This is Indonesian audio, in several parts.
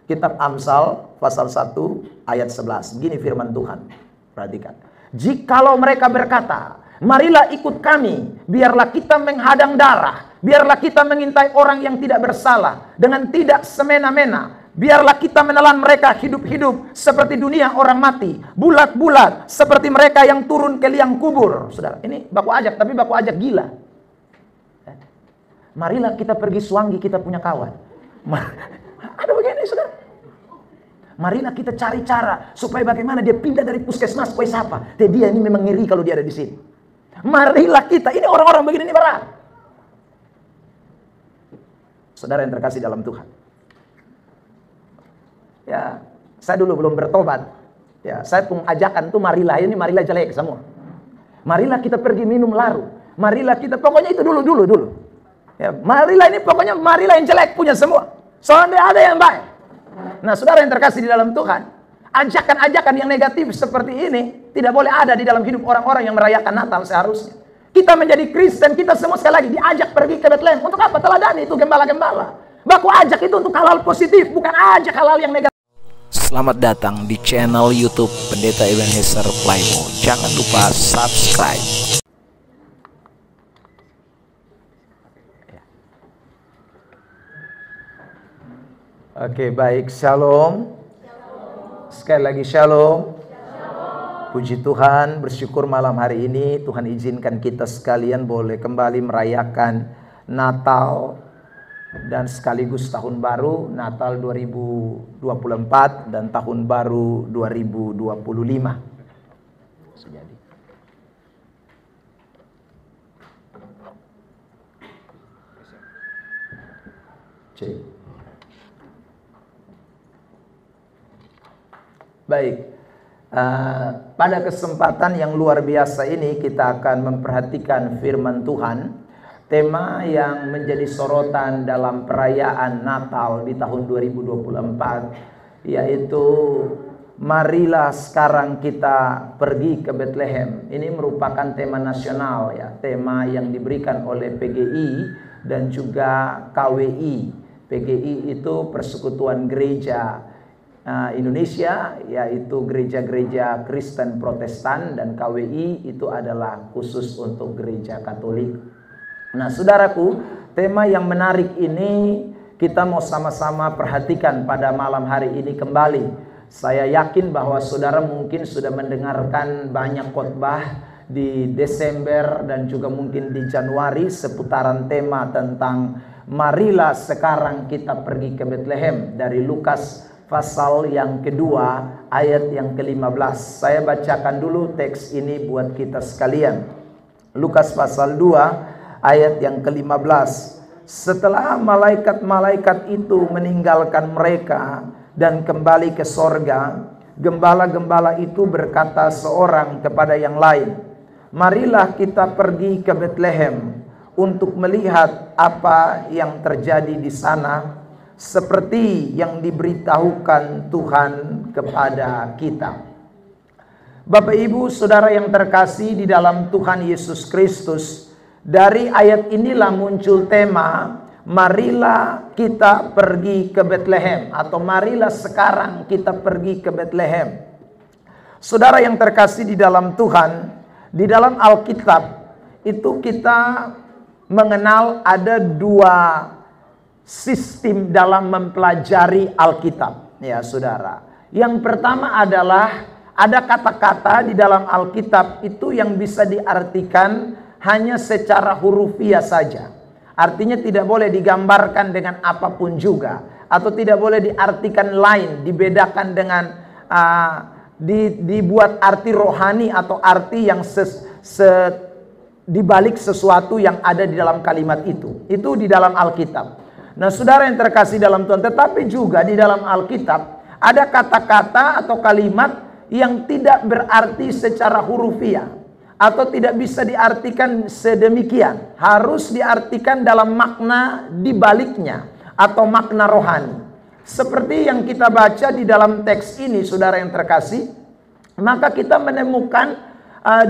Kitab Amsal pasal 1 ayat 11. Gini firman Tuhan. Perhatikan. Jikalau mereka berkata, marilah ikut kami, biarlah kita menghadang darah, biarlah kita mengintai orang yang tidak bersalah dengan tidak semena-mena. Biarlah kita menelan mereka hidup-hidup seperti dunia orang mati, bulat-bulat seperti mereka yang turun ke liang kubur. Saudara, ini baku ajak, tapi baku ajak gila. Marilah kita pergi Suanggi, kita punya kawan. Ada begini, saudara. Marilah kita cari cara supaya bagaimana dia pindah dari puskesmas ke siapa. Dia ini memang ngeri kalau dia ada di sini. Marilah kita, ini orang-orang begini ini berat. Saudara yang terkasih dalam Tuhan. Ya, saya dulu belum bertobat. Ya, saya pun ajakan tuh marilah, ini marilah jelek semua. Marilah kita pergi minum laru. Marilah kita, pokoknya itu dulu. Ya, marilah ini pokoknya marilah yang jelek punya semua. Soalnya ada yang baik. Nah, saudara yang terkasih di dalam Tuhan, ajakan-ajakan yang negatif seperti ini tidak boleh ada di dalam hidup orang-orang yang merayakan Natal seharusnya. Kita menjadi Kristen, kita semua sekali lagi diajak pergi ke Bethlehem. Untuk apa? Teladani itu gembala-gembala. Baku ajak itu untuk hal-hal positif, bukan ajak hal-hal yang negatif. Selamat datang di channel YouTube Pendeta Ebenezer Playmo. Jangan lupa subscribe. Oke, baik. Shalom. Sekali lagi shalom. Puji Tuhan, bersyukur malam hari ini Tuhan izinkan kita sekalian boleh kembali merayakan Natal dan sekaligus tahun baru Natal 2024 dan tahun baru 2025. Sejadi. Cek. Baik. Pada kesempatan yang luar biasa ini kita akan memperhatikan firman Tuhan. Tema yang menjadi sorotan dalam perayaan Natal di tahun 2024 yaitu marilah sekarang kita pergi ke Bethlehem. Ini merupakan tema nasional ya, tema yang diberikan oleh PGI dan juga KWI. PGI itu Persekutuan Gereja Indonesia, yaitu gereja-gereja Kristen Protestan, dan KWI itu adalah khusus untuk gereja Katolik. Nah, saudaraku, tema yang menarik ini kita mau sama-sama perhatikan pada malam hari ini kembali. Saya yakin bahwa saudara mungkin sudah mendengarkan banyak khotbah di Desember dan juga mungkin di Januari seputaran tema tentang marilah sekarang kita pergi ke Bethlehem dari Lukas pasal yang kedua ayat yang ke-15. Saya bacakan dulu teks ini buat kita sekalian. Lukas pasal 2 ayat yang ke-15. Setelah malaikat-malaikat itu meninggalkan mereka dan kembali ke sorga, gembala-gembala itu berkata seorang kepada yang lain, marilah kita pergi ke Bethlehem untuk melihat apa yang terjadi di sana, seperti yang diberitahukan Tuhan kepada kita. Bapak Ibu Saudara yang terkasih di dalam Tuhan Yesus Kristus, dari ayat inilah muncul tema marilah kita pergi ke Bethlehem, atau marilah sekarang kita pergi ke Bethlehem. Saudara yang terkasih di dalam Tuhan, di dalam Alkitab itu kita mengenal ada dua sistem dalam mempelajari Alkitab, ya saudara. Yang pertama adalah ada kata-kata di dalam Alkitab itu yang bisa diartikan hanya secara hurufiah saja. Artinya tidak boleh digambarkan dengan apapun juga, atau tidak boleh diartikan lain, dibedakan dengan dibuat arti rohani atau arti yang dibalik sesuatu yang ada di dalam kalimat itu. Itu di dalam Alkitab. Nah, saudara yang terkasih dalam Tuhan, tetapi juga di dalam Alkitab ada kata-kata atau kalimat yang tidak berarti secara hurufiah atau tidak bisa diartikan sedemikian. Harus diartikan dalam makna di baliknya atau makna rohani. Seperti yang kita baca di dalam teks ini, saudara yang terkasih, maka kita menemukan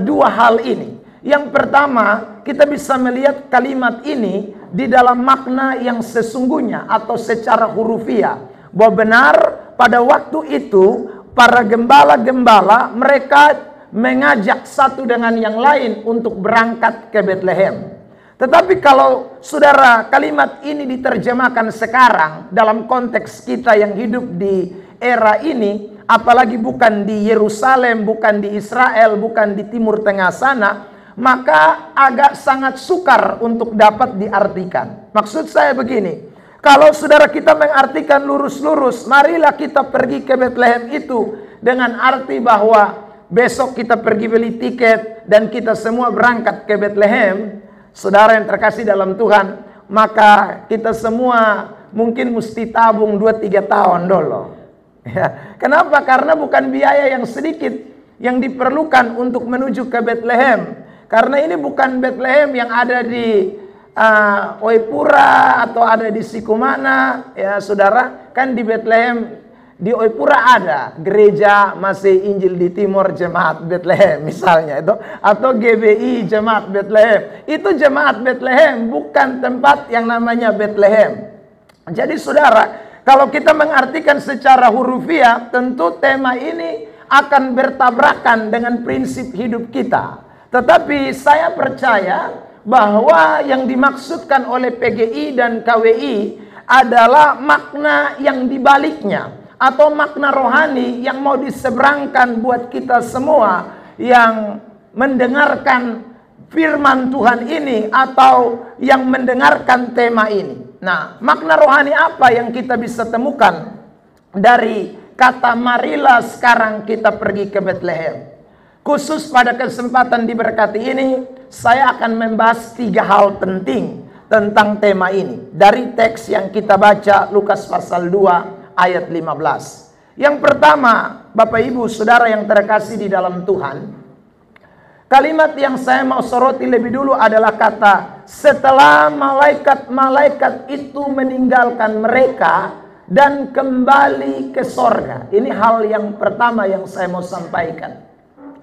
dua hal ini. Yang pertama, kita bisa melihat kalimat ini di dalam makna yang sesungguhnya atau secara hurufiah. bahwa benar pada waktu itu para gembala-gembala mereka mengajak satu dengan yang lain untuk berangkat ke Bethlehem. Tetapi kalau saudara kalimat ini diterjemahkan sekarang dalam konteks kita yang hidup di era ini, apalagi bukan di Yerusalem, bukan di Israel, bukan di Timur Tengah sana, maka agak sangat sukar untuk dapat diartikan. Maksud saya begini, kalau saudara kita mengartikan lurus-lurus, marilah kita pergi ke Bethlehem itu dengan arti bahwa besok kita pergi beli tiket dan kita semua berangkat ke Bethlehem. Saudara yang terkasih dalam Tuhan, maka kita semua mungkin mesti tabung 2-3 tahun dulu. Ya. Kenapa? Karena bukan biaya yang sedikit yang diperlukan untuk menuju ke Bethlehem. Karena ini bukan Bethlehem yang ada di Oipura atau ada di Sikumana, ya saudara. Kan di Bethlehem, di Oipura ada gereja Masih Injil di Timur Jemaat Bethlehem misalnya itu, atau GBI Jemaat Bethlehem. Itu Jemaat Bethlehem, bukan tempat yang namanya Bethlehem. Jadi saudara, kalau kita mengartikan secara hurufiah, tentu tema ini akan bertabrakan dengan prinsip hidup kita. Tetapi saya percaya bahwa yang dimaksudkan oleh PGI dan KWI adalah makna yang dibaliknya, atau makna rohani yang mau diseberangkan buat kita semua yang mendengarkan firman Tuhan ini atau yang mendengarkan tema ini. Nah, makna rohani apa yang kita bisa temukan dari kata marilah sekarang kita pergi ke Bethlehem? Khusus pada kesempatan diberkati ini, saya akan membahas 3 hal penting tentang tema ini dari teks yang kita baca, Lukas pasal 2 ayat 15. Yang pertama, Bapak Ibu Saudara yang terkasih di dalam Tuhan, kalimat yang saya mau soroti lebih dulu adalah kata setelah malaikat-malaikat itu meninggalkan mereka dan kembali ke sorga. Ini hal yang pertama yang saya mau sampaikan.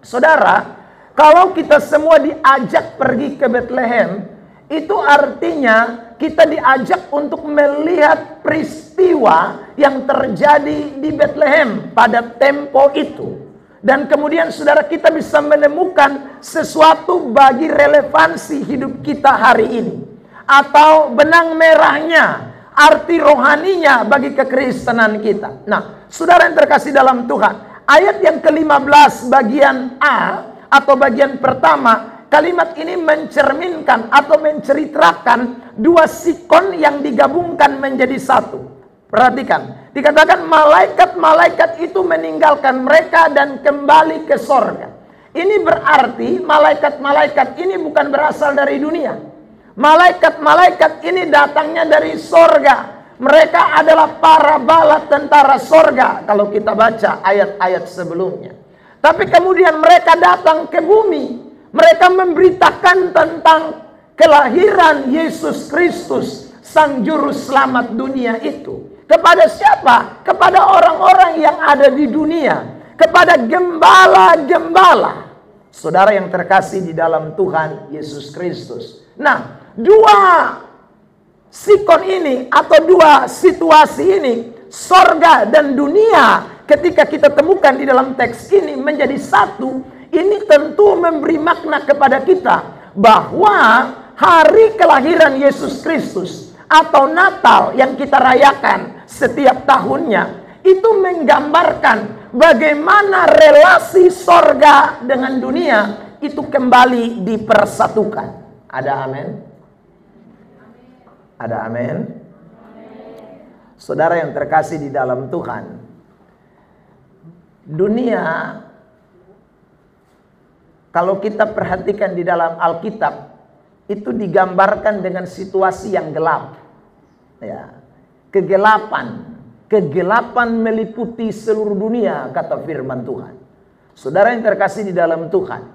Saudara, kalau kita semua diajak pergi ke Bethlehem, itu artinya kita diajak untuk melihat peristiwa yang terjadi di Bethlehem pada tempo itu. Dan kemudian saudara kita bisa menemukan sesuatu bagi relevansi hidup kita hari ini. Atau benang merahnya, arti rohaninya bagi kekristenan kita. Nah, saudara yang terkasih dalam Tuhan, ayat yang ke-15 bagian A atau bagian pertama, kalimat ini mencerminkan atau menceritakan 2 sikon yang digabungkan menjadi satu. Perhatikan, dikatakan malaikat-malaikat itu meninggalkan mereka dan kembali ke sorga. Ini berarti malaikat-malaikat ini bukan berasal dari dunia. Malaikat-malaikat ini datangnya dari sorga. Mereka adalah para bala tentara sorga kalau kita baca ayat-ayat sebelumnya. Tapi kemudian mereka datang ke bumi. Mereka memberitakan tentang kelahiran Yesus Kristus, Sang Juru Selamat dunia itu. Kepada siapa? Kepada orang-orang yang ada di dunia. Kepada gembala-gembala. Saudara yang terkasih di dalam Tuhan Yesus Kristus. Nah, 2 sikon ini atau 2 situasi ini, sorga dan dunia, ketika kita temukan di dalam teks ini menjadi satu. Ini tentu memberi makna kepada kita bahwa hari kelahiran Yesus Kristus atau Natal yang kita rayakan setiap tahunnya itu menggambarkan bagaimana relasi sorga dengan dunia itu kembali dipersatukan. Ada amin? Ada amin? Saudara yang terkasih di dalam Tuhan, dunia kalau kita perhatikan di dalam Alkitab itu digambarkan dengan situasi yang gelap. Ya, kegelapan meliputi seluruh dunia kata firman Tuhan. Saudara yang terkasih di dalam Tuhan,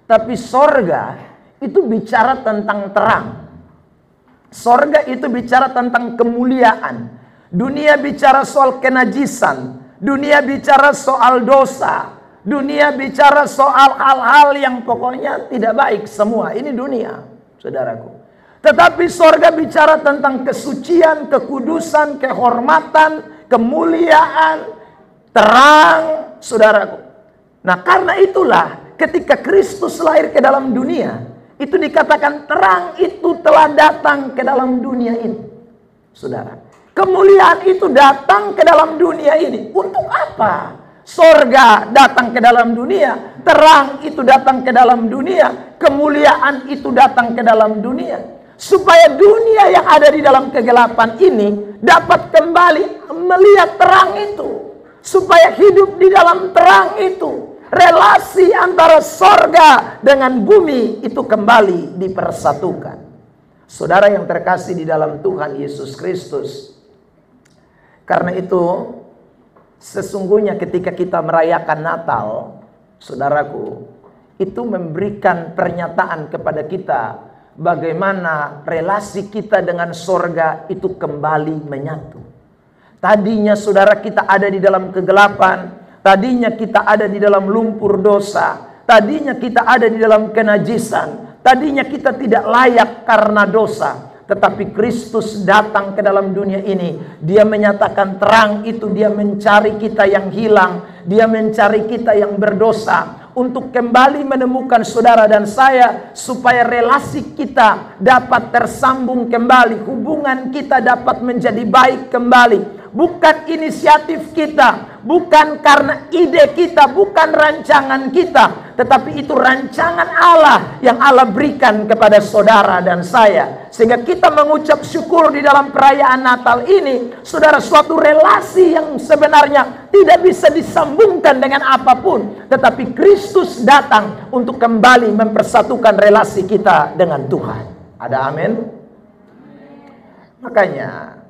tapi sorga itu bicara tentang terang. Sorga itu bicara tentang kemuliaan. Dunia bicara soal kenajisan. Dunia bicara soal dosa. Dunia bicara soal hal-hal yang pokoknya tidak baik semua. Ini dunia, saudaraku. Tetapi sorga bicara tentang kesucian, kekudusan, kehormatan, kemuliaan, terang, saudaraku. Nah, karena itulah ketika Kristus lahir ke dalam dunia, itu dikatakan terang itu telah datang ke dalam dunia ini. Saudara, kemuliaan itu datang ke dalam dunia ini. Untuk apa? Sorga datang ke dalam dunia, terang itu datang ke dalam dunia, kemuliaan itu datang ke dalam dunia, supaya dunia yang ada di dalam kegelapan ini dapat kembali melihat terang itu, supaya hidup di dalam terang itu. Relasi antara sorga dengan bumi itu kembali dipersatukan. Saudara yang terkasih di dalam Tuhan Yesus Kristus, karena itu sesungguhnya ketika kita merayakan Natal, saudaraku, itu memberikan pernyataan kepada kita bagaimana relasi kita dengan sorga itu kembali menyatu. Tadinya saudara kita ada di dalam kegelapan, tadinya kita ada di dalam lumpur dosa, tadinya kita ada di dalam kenajisan, tadinya kita tidak layak karena dosa. Tetapi Kristus datang ke dalam dunia ini. Dia menyatakan terang itu. Dia mencari kita yang hilang. Dia mencari kita yang berdosa. Untuk kembali menemukan saudara dan saya. Supaya relasi kita dapat tersambung kembali. Hubungan kita dapat menjadi baik kembali. Bukan inisiatif kita, bukan karena ide kita, bukan rancangan kita, tetapi itu rancangan Allah yang Allah berikan kepada saudara dan saya. Sehingga kita mengucap syukur di dalam perayaan Natal ini, saudara, suatu relasi yang sebenarnya tidak bisa disambungkan dengan apapun, tetapi Kristus datang untuk kembali mempersatukan relasi kita dengan Tuhan. Ada amin? Makanya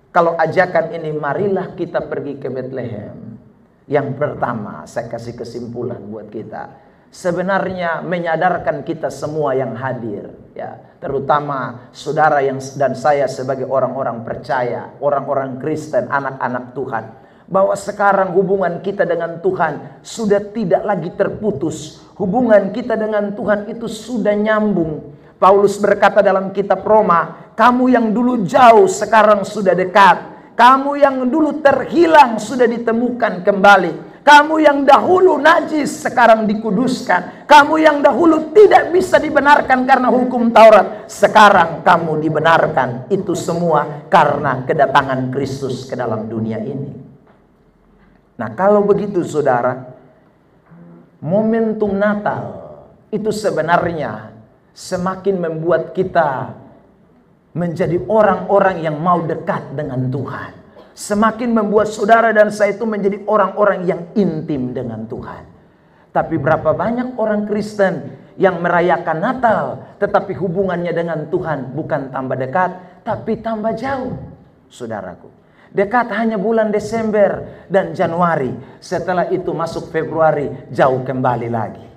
kalau ajakan ini, marilah kita pergi ke Bethlehem. Yang pertama, saya kasih kesimpulan buat kita. Sebenarnya menyadarkan kita semua yang hadir, ya, terutama saudara yang dan saya sebagai orang-orang percaya, orang-orang Kristen, anak-anak Tuhan, bahwa sekarang hubungan kita dengan Tuhan sudah tidak lagi terputus. Hubungan kita dengan Tuhan itu sudah nyambung. Paulus berkata dalam kitab Roma, kamu yang dulu jauh sekarang sudah dekat. Kamu yang dulu terhilang sudah ditemukan kembali. Kamu yang dahulu najis sekarang dikuduskan. Kamu yang dahulu tidak bisa dibenarkan karena hukum Taurat, sekarang kamu dibenarkan. Itu semua karena kedatangan Kristus ke dalam dunia ini. Nah, kalau begitu saudara, momentum Natal itu sebenarnya semakin membuat kita menjadi orang-orang yang mau dekat dengan Tuhan. Semakin membuat saudara dan saya itu menjadi orang-orang yang intim dengan Tuhan. Tapi berapa banyak orang Kristen yang merayakan Natal, tetapi hubungannya dengan Tuhan bukan tambah dekat, tapi tambah jauh, saudaraku. Dekat hanya bulan Desember dan Januari. Setelah itu masuk Februari, jauh kembali lagi,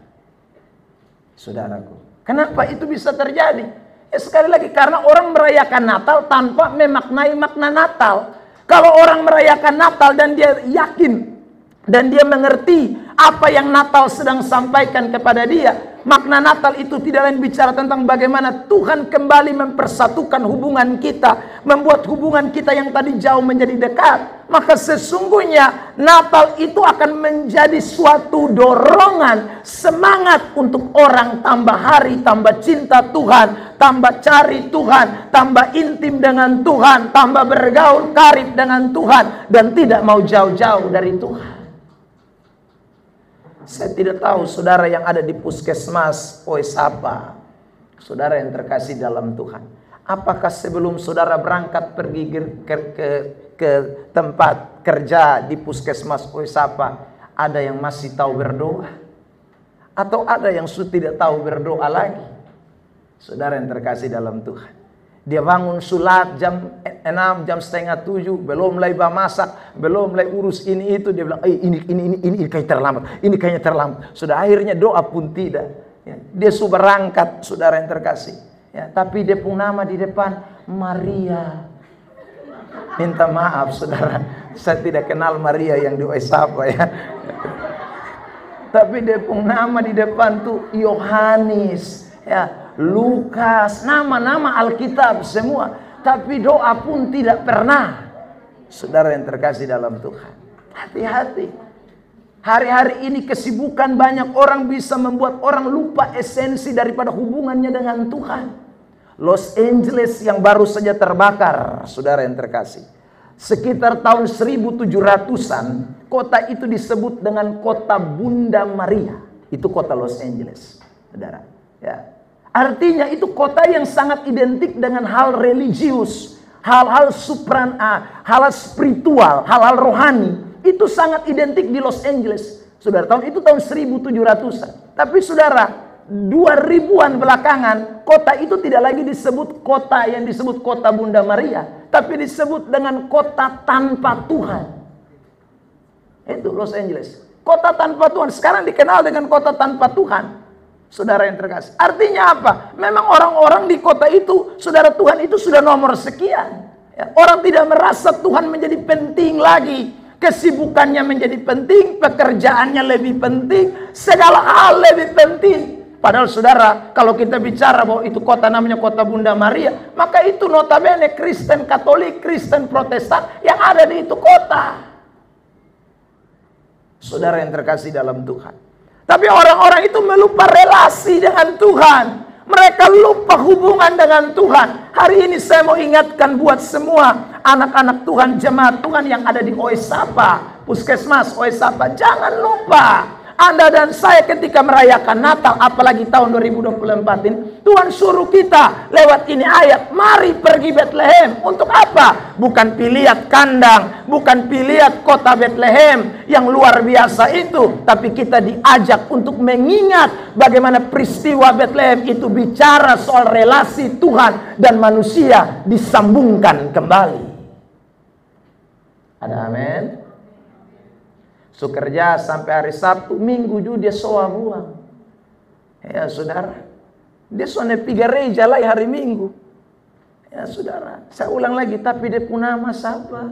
saudaraku. Kenapa itu bisa terjadi? Ya, sekali lagi, karena orang merayakan Natal tanpa memaknai makna Natal. Kalau orang merayakan Natal dan dia yakin dan dia mengerti apa yang Natal sedang sampaikan kepada dia, makna Natal itu tidak lain bicara tentang bagaimana Tuhan kembali mempersatukan hubungan kita, membuat hubungan kita yang tadi jauh menjadi dekat. Maka sesungguhnya Natal itu akan menjadi suatu dorongan, semangat untuk orang tambah hari, tambah cinta Tuhan, tambah cari Tuhan, tambah intim dengan Tuhan, tambah bergaul karib dengan Tuhan, dan tidak mau jauh-jauh dari Tuhan. Saya tidak tahu saudara yang ada di puskesmas Oesapa, saudara yang terkasih dalam Tuhan, apakah sebelum saudara berangkat pergi ke tempat kerja di puskesmas Oesapa, ada yang masih tahu berdoa? Atau ada yang sudah tidak tahu berdoa lagi? Saudara yang terkasih dalam Tuhan, dia bangun sulat jam 6, jam setengah 7, belum mulai masak, belum mulai urus ini itu, dia bilang, ini kayaknya terlambat, ini kayaknya terlambat. Sudah akhirnya doa pun tidak. Ya, dia sudah berangkat, saudara yang terkasih. Ya, tapi dia pun nama di depan Maria. Minta maaf saudara, saya tidak kenal Maria yang di Oesapa ya. Tapi dia pun nama di depan tuh Yohanes, ya, Lukas, nama-nama Alkitab semua. Tapi doa pun tidak pernah. Saudara yang terkasih dalam Tuhan, hati-hati. Hari-hari ini kesibukan banyak orang bisa membuat orang lupa esensi daripada hubungannya dengan Tuhan. Los Angeles yang baru saja terbakar, saudara yang terkasih. Sekitar tahun 1700-an, kota itu disebut dengan kota Bunda Maria. Itu kota Los Angeles, saudara. Ya. Artinya itu kota yang sangat identik dengan hal religius, hal-hal hal spiritual, hal-hal rohani. Itu sangat identik di Los Angeles. Saudara, tahun itu tahun 1700-an. Tapi saudara, 2000-an belakangan, kota itu tidak lagi disebut kota yang disebut kota Bunda Maria, tapi disebut dengan kota tanpa Tuhan. Itu Los Angeles. Kota tanpa Tuhan. Sekarang dikenal dengan kota tanpa Tuhan. Saudara yang terkasih. Artinya apa? Memang orang-orang di kota itu, saudara, Tuhan itu sudah nomor sekian. Ya, orang tidak merasa Tuhan menjadi penting lagi. Kesibukannya menjadi penting, pekerjaannya lebih penting, segala hal lebih penting. Padahal saudara, kalau kita bicara bahwa itu kota namanya kota Bunda Maria, maka itu notabene Kristen Katolik, Kristen Protestan yang ada di itu kota. Saudara yang terkasih dalam Tuhan. Tapi orang-orang itu melupa relasi dengan Tuhan. Mereka lupa hubungan dengan Tuhan. Hari ini saya mau ingatkan buat semua anak-anak Tuhan, jemaat Tuhan yang ada di Oesapa, Puskesmas Oesapa, jangan lupa Anda dan saya ketika merayakan Natal, apalagi tahun 2024 ini, Tuhan suruh kita lewat ini ayat, mari pergi Bethlehem. Untuk apa? Bukan pilihat kandang, bukan pilihat kota Bethlehem yang luar biasa itu, tapi kita diajak untuk mengingat bagaimana peristiwa Bethlehem itu bicara soal relasi Tuhan dan manusia disambungkan kembali. Ada amin? So kerja sampai hari Sabtu, Minggu juga dia soa pulang. Ya saudara, dia soalnya pergi gereja lagi hari Minggu. Ya saudara, saya ulang lagi, tapi dia pun nama siapa?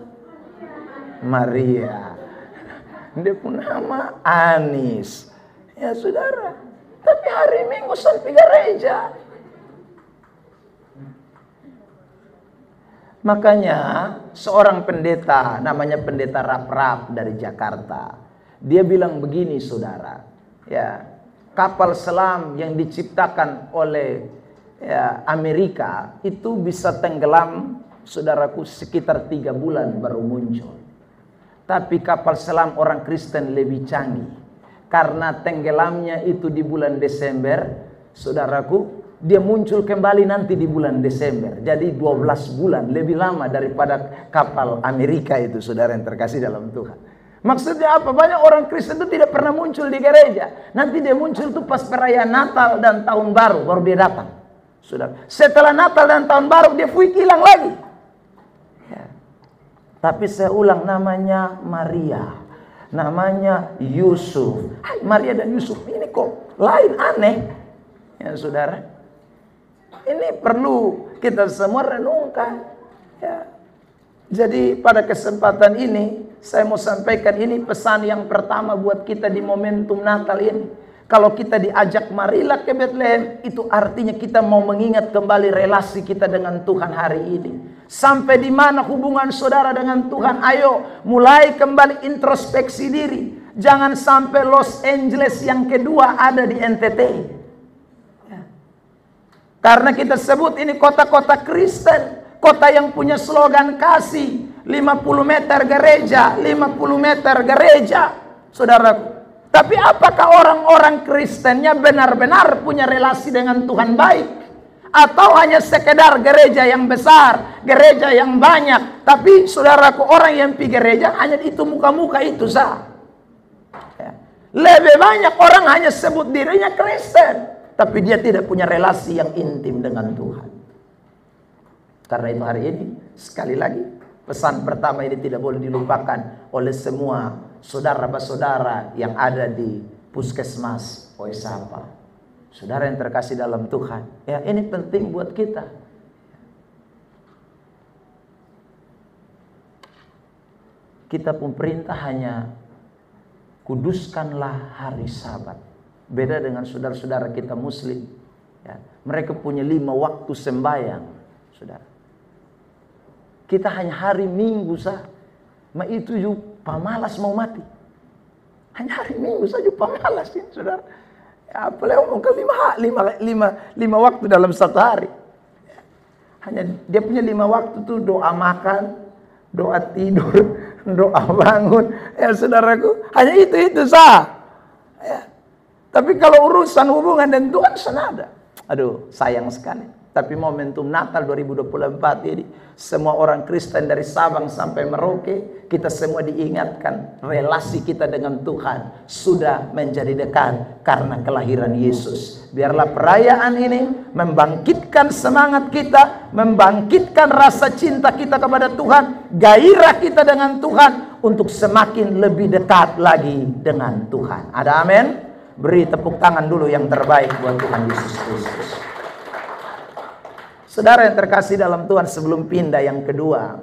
Maria. Dia pun nama Anis. Ya saudara, tapi hari Minggu soalnya pergi gereja. Makanya seorang pendeta, namanya pendeta Rap-Rap dari Jakarta, dia bilang begini saudara, ya, kapal selam yang diciptakan oleh Amerika itu bisa tenggelam, saudaraku, sekitar 3 bulan baru muncul. Tapi kapal selam orang Kristen lebih canggih, karena tenggelamnya itu di bulan Desember, saudaraku, dia muncul kembali nanti di bulan Desember. Jadi 12 bulan, lebih lama daripada kapal Amerika itu, saudara yang terkasih dalam Tuhan. Maksudnya apa? Banyak orang Kristen itu tidak pernah muncul di gereja. Nanti dia muncul itu pas perayaan Natal dan Tahun Baru, baru dia datang. Saudara, setelah Natal dan Tahun Baru dia hilang lagi. Ya. Tapi saya ulang, namanya Maria, namanya Yusuf. Maria dan Yusuf ini kok lain, aneh. Ya saudara, ini perlu kita semua renungkan. Ya. Jadi pada kesempatan ini saya mau sampaikan ini pesan yang pertama buat kita di momentum Natal ini. Kalau kita diajak marilah ke Bethlehem, itu artinya kita mau mengingat kembali relasi kita dengan Tuhan hari ini. Sampai di mana hubungan saudara dengan Tuhan? Ayo mulai kembali introspeksi diri. Jangan sampai Los Angeles yang kedua ada di NTT. Karena kita sebut ini kota-kota Kristen, kota yang punya slogan kasih, 50 meter gereja, 50 meter gereja, saudaraku. Tapi apakah orang-orang Kristennya benar-benar punya relasi dengan Tuhan baik? Atau hanya sekedar gereja yang besar, gereja yang banyak, tapi saudaraku, orang yang pergi gereja hanya itu muka-muka itu sah. Lebih banyak orang hanya sebut dirinya Kristen, tapi dia tidak punya relasi yang intim dengan Tuhan. Karena itu hari ini, sekali lagi, pesan pertama ini tidak boleh dilupakan oleh semua saudara-saudara yang ada di Puskesmas Oesapa. Saudara yang terkasih dalam Tuhan, ya ini penting buat kita. Kita pun perintah hanya kuduskanlah hari Sabat. Beda dengan saudara-saudara kita Muslim, ya. Mereka punya 5 waktu sembahyang, saudara. Kita hanya hari Minggu sah. Ma itu juga pamalas mau mati. Hanya hari Minggu saja pamalas ini, saudara. Ya, apalagi ngomong ke lima waktu dalam satu hari. Hanya dia punya 5 waktu tuh doa makan, doa tidur, doa bangun. Ya saudaraku, hanya itu sah. Ya. Tapi kalau urusan hubungan dan Tuhan senada. Aduh, sayang sekali. Tapi momentum Natal 2024 ini, semua orang Kristen dari Sabang sampai Merauke, kita semua diingatkan relasi kita dengan Tuhan sudah menjadi dekat karena kelahiran Yesus. Biarlah perayaan ini membangkitkan semangat kita, membangkitkan rasa cinta kita kepada Tuhan, gairah kita dengan Tuhan untuk semakin lebih dekat lagi dengan Tuhan. Ada amin? Beri tepuk tangan dulu yang terbaik buat Tuhan Yesus Kristus. Saudara yang terkasih dalam Tuhan, sebelum pindah yang kedua,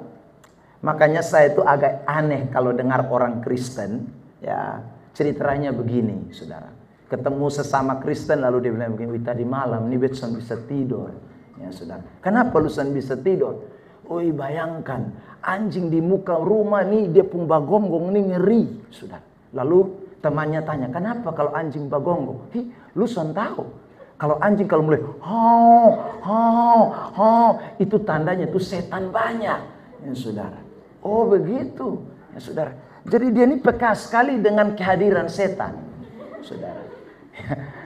makanya saya itu agak aneh kalau dengar orang Kristen, ya ceritanya begini, saudara. Ketemu sesama Kristen lalu dia bilang begini, tadi malam nih Betson bisa tidur, ya saudara. Kenapa lu bisa tidur? Oi, bayangkan anjing di muka rumah nih dia pun bagonggong nih ngeri, saudara. Lalu temannya tanya, kenapa kalau anjing bagonggong? Hi, lu son tahu. Kalau anjing kalau mulai itu tandanya tuh setan banyak, ya saudara. Oh begitu, ya saudara. Jadi dia ini peka sekali dengan kehadiran setan, saudara.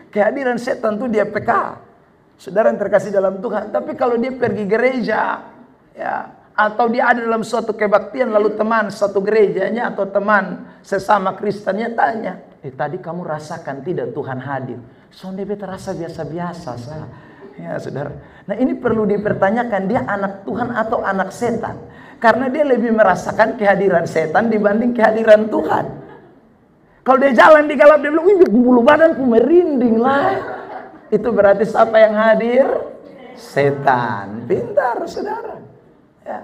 Kehadiran setan tuh dia peka, saudara yang terkasih dalam Tuhan. Tapi kalau dia pergi gereja, ya, atau dia ada dalam suatu kebaktian lalu teman satu gerejanya atau teman sesama Kristennya tanya, tadi kamu rasakan tidak Tuhan hadir? Sonde beta rasa biasa-biasa sah. Ya saudara. Nah ini perlu dipertanyakan, dia anak Tuhan atau anak setan? Karena dia lebih merasakan kehadiran setan dibanding kehadiran Tuhan. Kalau dia jalan di gelap dia bilang, wih bulu badanku merinding lah. Itu berarti siapa yang hadir? Setan. Pintar saudara. Ya.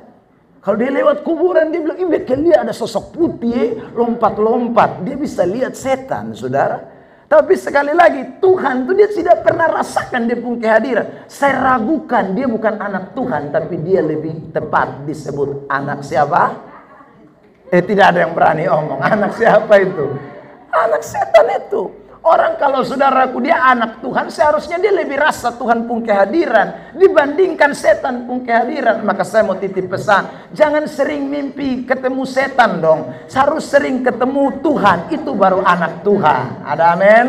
Kalau dia lewat kuburan dia bilang, ih dia ada sosok putih lompat-lompat. Dia bisa lihat setan saudara. Tapi sekali lagi, Tuhan itu dia tidak pernah rasakan dia pun kehadiran. Saya ragukan dia bukan anak Tuhan, tapi dia lebih tepat disebut anak siapa? Tidak ada yang berani omong. Anak siapa itu? Anak setan itu. Orang kalau saudaraku dia anak Tuhan, seharusnya dia lebih rasa Tuhan pun kehadiran dibandingkan setan pun kehadiran. Maka saya mau titip pesan, jangan sering mimpi ketemu setan dong. Harus sering ketemu Tuhan, itu baru anak Tuhan. Ada amin?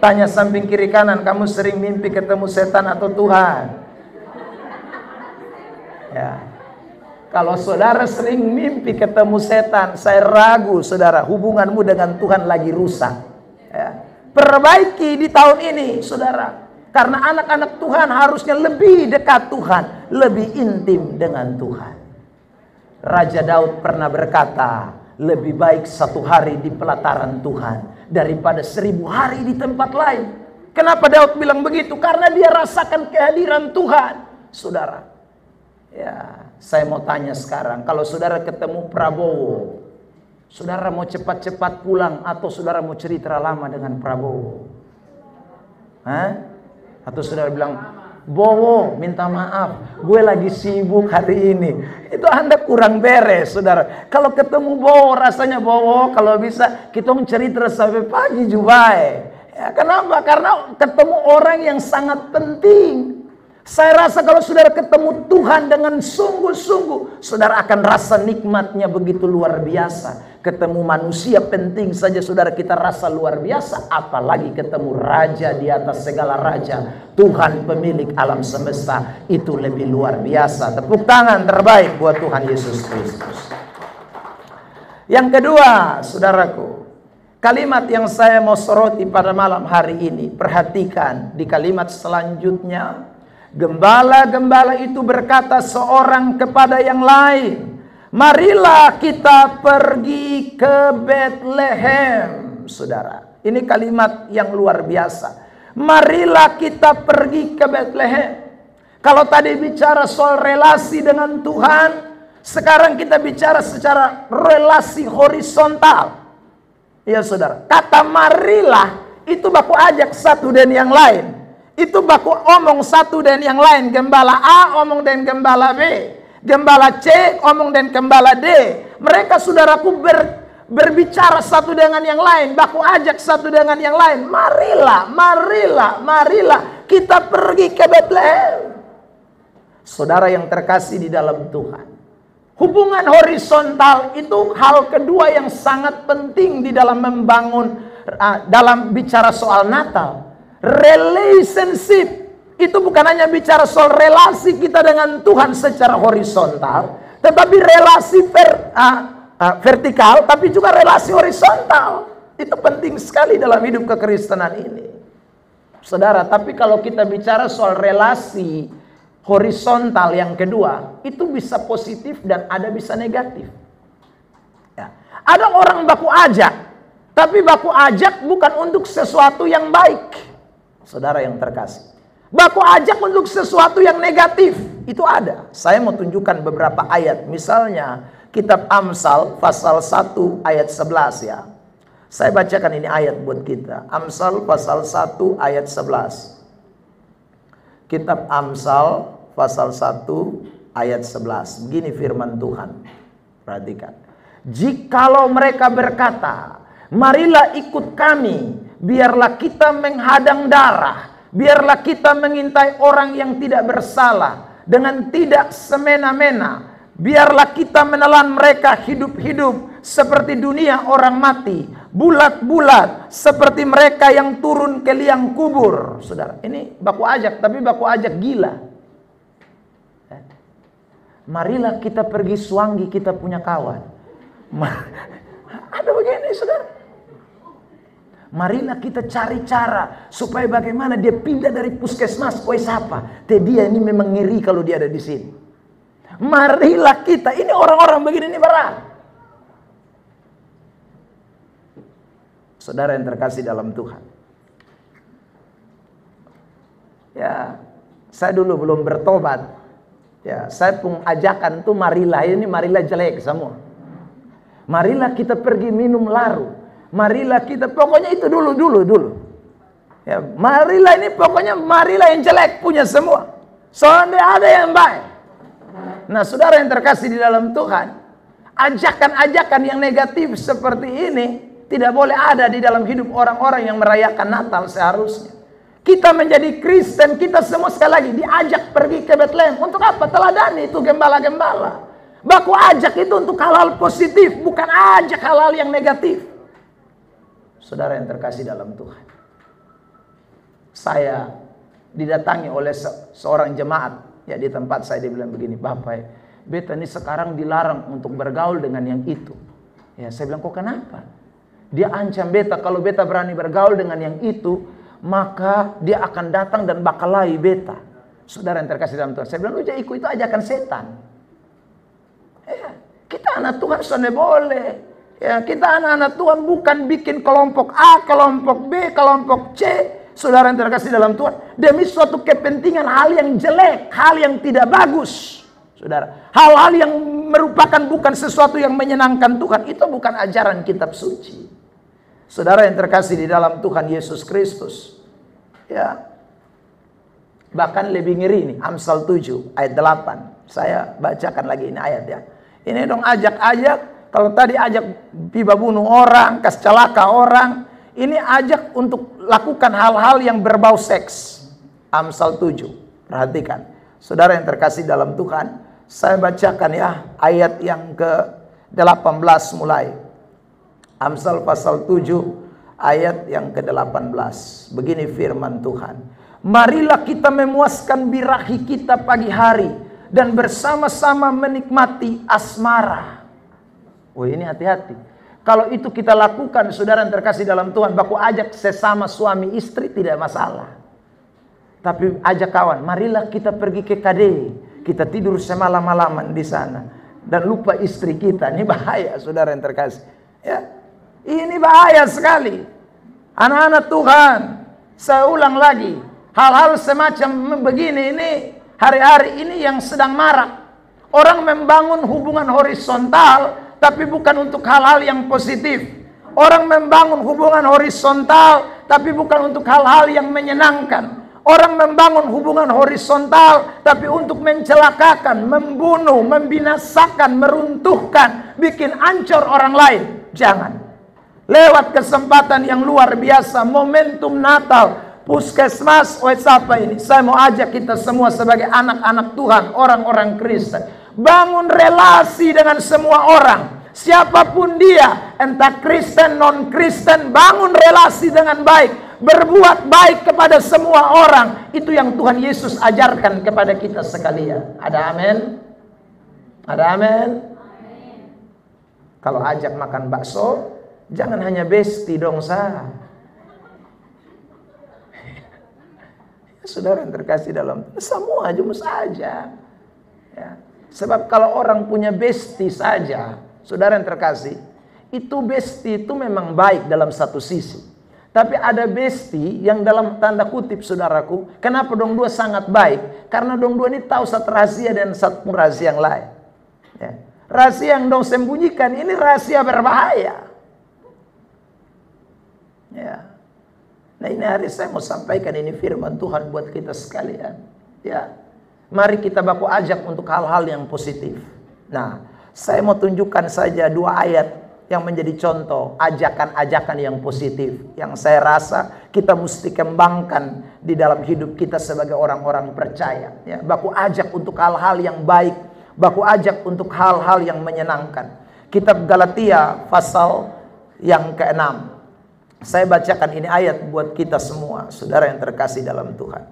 Tanya samping kiri kanan, kamu sering mimpi ketemu setan atau Tuhan? Ya. Kalau saudara sering mimpi ketemu setan, saya ragu saudara, hubunganmu dengan Tuhan lagi rusak. Ya. Perbaiki di tahun ini saudara, karena anak-anak Tuhan harusnya lebih dekat Tuhan, lebih intim dengan Tuhan. Raja Daud pernah berkata, lebih baik 1 hari di pelataran Tuhan daripada 1000 hari di tempat lain. Kenapa Daud bilang begitu? Karena dia rasakan kehadiran Tuhan saudara. Ya, saya mau tanya sekarang, kalau saudara ketemu Prabowo, saudara mau cepat-cepat pulang atau saudara mau cerita lama dengan Prabowo? Hah? Atau saudara bilang, Bowo minta maaf, gue lagi sibuk hari ini. Itu Anda kurang beres saudara. Kalau ketemu Bowo rasanya Bowo, kalau bisa kita cerita sampai pagi juga. Ya, kenapa? Karena ketemu orang yang sangat penting. Saya rasa kalau saudara ketemu Tuhan dengan sungguh-sungguh, saudara akan rasa nikmatnya begitu luar biasa. Ketemu manusia penting saja saudara kita rasa luar biasa, apalagi ketemu raja di atas segala raja, Tuhan pemilik alam semesta, itu lebih luar biasa. Tepuk tangan terbaik buat Tuhan Yesus Kristus. Yang kedua, saudaraku, kalimat yang saya mau soroti pada malam hari ini, perhatikan di kalimat selanjutnya. Gembala-gembala itu berkata seorang kepada yang lain, marilah kita pergi ke Betlehem. Saudara, ini kalimat yang luar biasa. Marilah kita pergi ke Betlehem. Kalau tadi bicara soal relasi dengan Tuhan, sekarang kita bicara secara relasi horizontal. Ya saudara, kata marilah itu baku ajak satu dan yang lain. Itu baku omong satu dan yang lain. Gembala A omong dengan gembala B. Gembala C ngomong dengan gembala D. Mereka saudaraku berbicara satu dengan yang lain, baku ajak satu dengan yang lain. Marilah kita pergi ke Bethlehem. Saudara yang terkasih di dalam Tuhan, hubungan horizontal itu hal kedua yang sangat penting di dalam membangun, dalam bicara soal Natal. Relationship itu bukan hanya bicara soal relasi kita dengan Tuhan secara horizontal, tetapi relasi vertikal, tapi juga relasi horizontal. Itu penting sekali dalam hidup kekristenan ini, saudara. Tapi kalau kita bicara soal relasi horizontal yang kedua, itu bisa positif dan ada bisa negatif. Ya. Ada orang baku ajak, tapi baku ajak bukan untuk sesuatu yang baik, saudara yang terkasih. Baku ajak untuk sesuatu yang negatif, itu ada. Saya mau tunjukkan beberapa ayat. Misalnya kitab Amsal pasal 1 ayat 11 ya. Saya bacakan ini ayat buat kita. Amsal pasal 1 ayat 11. Kitab Amsal pasal 1 ayat 11. Begini firman Tuhan. Perhatikan. Jikalau mereka berkata, marilah ikut kami, biarlah kita menghadang darah, biarlah kita mengintai orang yang tidak bersalah dengan tidak semena-mena. Biarlah kita menelan mereka hidup-hidup seperti dunia orang mati, bulat-bulat seperti mereka yang turun ke liang kubur. Saudara, ini baku ajak, tapi baku ajak gila. Marilah kita pergi Suanggi, kita punya kawan. Ada begini, saudara. Marilah kita cari cara supaya bagaimana dia pindah dari puskesmas ke siapa. Dia ini memang ngeri kalau dia ada di sini. Marilah kita, ini orang-orang begini ini berat. Saudara yang terkasih dalam Tuhan. Ya, saya dulu belum bertobat. Ya, saya pun ajakan tuh marilah, ini marilah jelek semua. Marilah kita pergi minum laru. Marilah kita, pokoknya itu dulu. Ya, marilah ini pokoknya marilah yang jelek punya semua. Soalnya ada yang baik. Nah, saudara yang terkasih di dalam Tuhan, ajakan-ajakan yang negatif seperti ini tidak boleh ada di dalam hidup orang-orang yang merayakan Natal seharusnya. Kita menjadi Kristen, kita semua sekali lagi diajak pergi ke Bethlehem. Untuk apa? Teladani itu gembala-gembala. Baku ajak itu untuk hal-hal positif, bukan ajak hal-hal yang negatif. Saudara yang terkasih dalam Tuhan, saya didatangi oleh seorang jemaat ya di tempat saya. Dia bilang begini, Bapak, beta ini sekarang dilarang untuk bergaul dengan yang itu. Ya, saya bilang, kok kenapa? Dia ancam beta, kalau beta berani bergaul dengan yang itu, maka dia akan datang dan bakalai beta. Saudara yang terkasih dalam Tuhan, saya bilang, lu jangan ikut, itu ajakan setan. Ya, kita anak Tuhan sudah boleh. Ya, kita anak-anak Tuhan bukan bikin kelompok A, kelompok B, kelompok C. Saudara yang terkasih dalam Tuhan, demi suatu kepentingan hal yang jelek, hal yang tidak bagus. Saudara, hal-hal yang merupakan bukan sesuatu yang menyenangkan Tuhan, itu bukan ajaran kitab suci. Saudara yang terkasih di dalam Tuhan Yesus Kristus. Ya. Bahkan lebih ngeri nih, Amsal 7 ayat 8. Saya bacakan lagi ini ayat ya. Ini dong ajak-ajak. Kalau tadi ajak tiba bunuh orang, kas celaka orang, ini ajak untuk lakukan hal-hal yang berbau seks. Amsal 7. Perhatikan. Saudara yang terkasih dalam Tuhan, saya bacakan ya ayat yang ke-18 mulai. Amsal pasal 7 ayat yang ke-18. Begini firman Tuhan. Marilah kita memuaskan birahi kita pagi hari dan bersama-sama menikmati asmara. Oh, ini hati-hati. Kalau itu kita lakukan, saudara yang terkasih dalam Tuhan, baku ajak sesama suami istri tidak masalah. Tapi ajak kawan, marilah kita pergi ke KD, kita tidur semalam-malaman di sana dan lupa istri kita. Ini bahaya, saudara yang terkasih. Ya, ini bahaya sekali. Anak-anak Tuhan, saya ulang lagi, hal-hal semacam begini ini hari-hari ini yang sedang marak. Orang membangun hubungan horizontal, tapi bukan untuk hal-hal yang positif. Orang membangun hubungan horizontal, tapi bukan untuk hal-hal yang menyenangkan. Orang membangun hubungan horizontal, tapi untuk mencelakakan, membunuh, membinasakan, meruntuhkan, bikin hancur orang lain. Jangan. Lewat kesempatan yang luar biasa, momentum Natal, Puskesmas Wesapa ini, saya mau ajak kita semua sebagai anak-anak Tuhan, orang-orang Kristen, bangun relasi dengan semua orang. Siapapun dia, entah Kristen, non-Kristen, bangun relasi dengan baik. Berbuat baik kepada semua orang. Itu yang Tuhan Yesus ajarkan kepada kita sekalian. Ada amin? Ada amin? Kalau ajak makan bakso, jangan hanya besti dong sah. Saudara yang terkasih dalam, semua cuma saja. Ya. Sebab kalau orang punya besti saja, saudara yang terkasih, itu besti itu memang baik dalam satu sisi. Tapi ada besti yang dalam tanda kutip, saudaraku, kenapa dong dua sangat baik? Karena dong dua ini tahu satu rahasia dan satu rahasia yang lain. Ya. Rahasia yang dong sembunyikan ini rahasia berbahaya. Ya. Nah ini hari saya mau sampaikan ini firman Tuhan buat kita sekalian. Ya. Mari kita baku ajak untuk hal-hal yang positif. Nah, saya mau tunjukkan saja 2 ayat yang menjadi contoh ajakan-ajakan yang positif, yang saya rasa kita mesti kembangkan di dalam hidup kita sebagai orang-orang percaya. Ya, baku ajak untuk hal-hal yang baik, baku ajak untuk hal-hal yang menyenangkan. Kitab Galatia pasal yang ke-6. Saya bacakan ini ayat buat kita semua, saudara yang terkasih dalam Tuhan.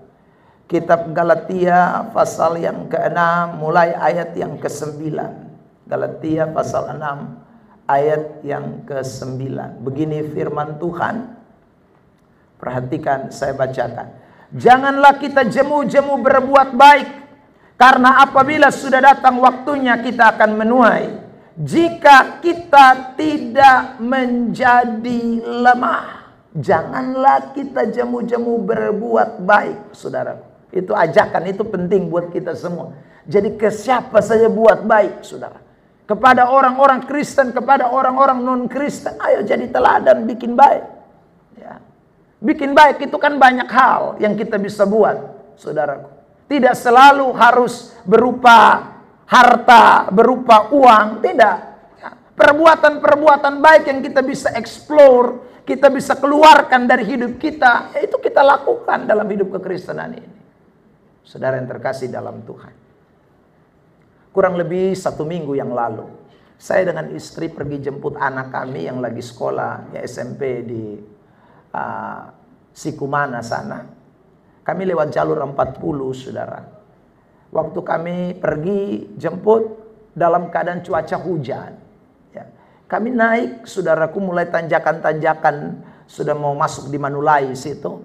Kitab Galatia pasal yang ke-6 mulai ayat yang ke-9. Galatia pasal 6 ayat yang ke-9. Begini firman Tuhan. Perhatikan, saya bacakan. Janganlah kita jemu-jemu berbuat baik, karena apabila sudah datang waktunya kita akan menuai, jika kita tidak menjadi lemah. Janganlah kita jemu-jemu berbuat baik, saudara. Itu ajakan, itu penting buat kita semua. Jadi ke siapa saja buat baik, saudara. Kepada orang-orang Kristen, kepada orang-orang non-Kristen, ayo jadi teladan, bikin baik. Ya. Bikin baik itu kan banyak hal yang kita bisa buat, saudaraku. Tidak selalu harus berupa harta, berupa uang, tidak. Ya. Perbuatan-perbuatan baik yang kita bisa explore, kita bisa keluarkan dari hidup kita, ya itu kita lakukan dalam hidup kekristenan ini. Saudara yang terkasih dalam Tuhan. Kurang lebih 1 minggu yang lalu, saya dengan istri pergi jemput anak kami yang lagi sekolah ya SMP di Sikumana sana. Kami lewat jalur 40, saudara. Waktu kami pergi jemput dalam keadaan cuaca hujan. Ya. Kami naik, saudaraku, mulai tanjakan-tanjakan, sudah mau masuk di Manulai situ.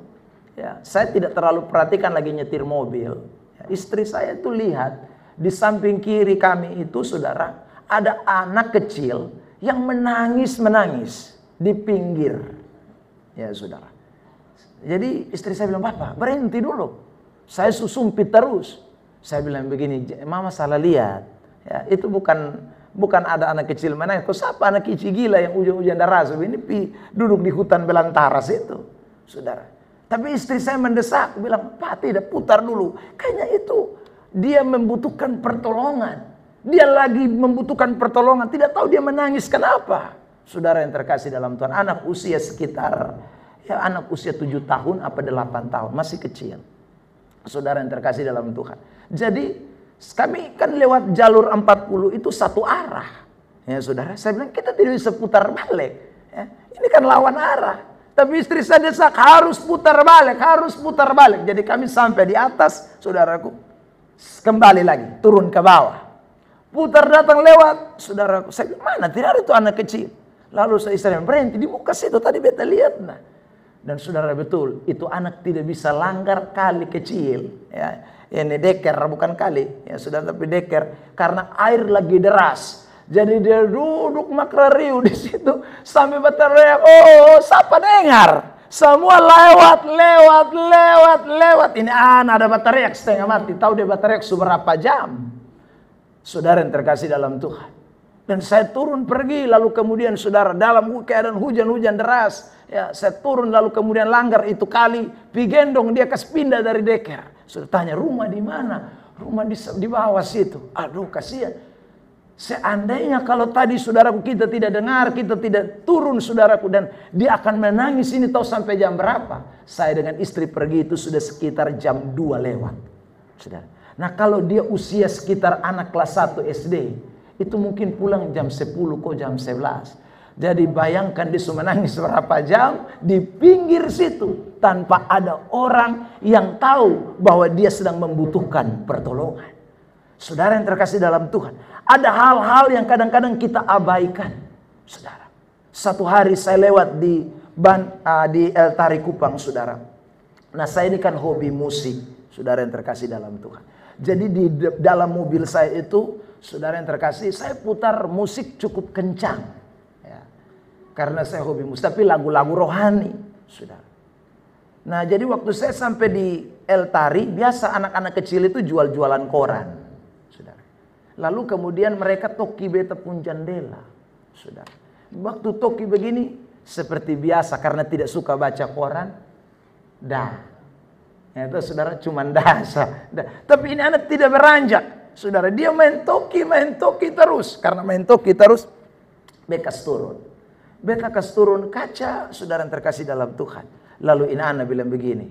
Ya. Saya tidak terlalu perhatikan lagi nyetir mobil. Ya. Istri saya itu lihat. Di samping kiri kami itu, saudara, ada anak kecil yang menangis-menangis di pinggir. Ya, saudara. Jadi istri saya bilang, "Bapak, berhenti dulu." Saya susumpit terus. Saya bilang begini, "Mama salah lihat. Ya, itu bukan ada anak kecil menangis. Kok siapa anak kecil gila yang hujan-hujan deras ini duduk di hutan belantara situ." Saudara. Tapi istri saya mendesak, bilang, "Pak, tidak, putar dulu. Kayaknya itu dia membutuhkan pertolongan. Dia lagi membutuhkan pertolongan. Tidak tahu dia menangis kenapa." Saudara yang terkasih dalam Tuhan, anak usia sekitar, ya anak usia 7 tahun apa 8 tahun. Masih kecil. Saudara yang terkasih dalam Tuhan. Jadi kami kan lewat jalur 40 itu satu arah. Ya saudara, saya bilang kita tidak bisa putar balik. Ya, ini kan lawan arah. Tapi istri saya desak, harus putar balik, harus putar balik. Jadi kami sampai di atas, saudaraku. Kembali lagi, turun ke bawah. Putar datang lewat, saudaraku. Saya bilang, mana? Tidak ada itu anak kecil. Lalu saya istri berhenti di muka situ, tadi beta lihat. Nah. Dan saudara betul, itu anak tidak bisa langgar kali kecil. Ya, ini deker, bukan kali. Ya sudah, tapi deker. Karena air lagi deras. Jadi dia duduk makrariu di situ. Sampai berteriak, "Oh, siapa dengar?" Semua lewat. Ini anak ada berteriak setengah mati. Tahu dia berteriak seberapa jam? Saudara yang terkasih dalam Tuhan. Dan saya turun pergi. Lalu kemudian saudara dalam keadaan hujan-hujan deras. Ya, saya turun lalu kemudian langgar itu kali, gendong dia kas pindah dari deker. Sudah tanya rumah di mana? Rumah di bawah situ. Aduh kasihan. Seandainya kalau tadi saudaraku kita tidak dengar, kita tidak turun saudaraku, dan dia akan menangis ini tahu sampai jam berapa. Saya dengan istri pergi itu sudah sekitar jam 2 lewat. Saudara. Nah kalau dia usia sekitar anak kelas 1 SD, itu mungkin pulang jam 10 kok jam 11. Jadi bayangkan dia sudah menangis berapa jam di pinggir situ tanpa ada orang yang tahu bahwa dia sedang membutuhkan pertolongan. Saudara yang terkasih dalam Tuhan, ada hal-hal yang kadang-kadang kita abaikan. Saudara, satu hari saya lewat di El Tari Kupang, saudara. Nah saya ini kan hobi musik, saudara yang terkasih dalam Tuhan. Jadi di dalam mobil saya itu, saudara yang terkasih, saya putar musik cukup kencang. Ya. Karena saya hobi musik, tapi lagu-lagu rohani, saudara. Nah jadi waktu saya sampai di El Tari, biasa anak-anak kecil itu jual-jualan koran. Lalu kemudian mereka toki beta pun jendela. Saudara. Waktu toki begini seperti biasa karena tidak suka baca koran. Dah. Itu saudara cuma dasar. Tapi ini anak tidak beranjak. Saudara dia main toki terus. Karena main toki terus bekas turun. Beta kas turun kaca saudara yang terkasih dalam Tuhan. Lalu ini anak bilang begini.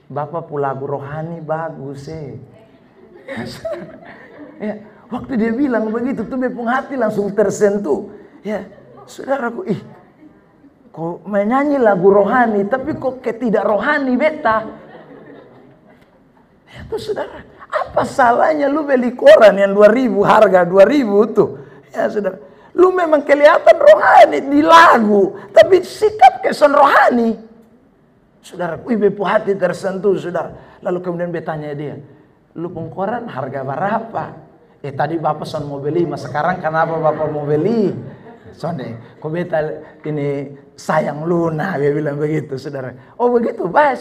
Bapak lagu rohani bagus ya. Waktu dia bilang begitu tuh bepung hati langsung tersentuh. Ya, saudaraku, kok menyanyi lagu rohani tapi kok tidak rohani beta. Ya tuh saudara, apa salahnya lu beli koran yang 2000 harga 2000 tuh? Ya saudara, lu memang kelihatan rohani di lagu, tapi sikap kesan rohani. Saudara, bepung hati tersentuh saudara. Lalu kemudian betanya dia, lu pung koran harga berapa? Tadi bapak son mau beli, mas sekarang kenapa bapak mau beli? Sonde, kok beta ini sayang Luna, dia bilang begitu, saudara. Oh begitu, baik,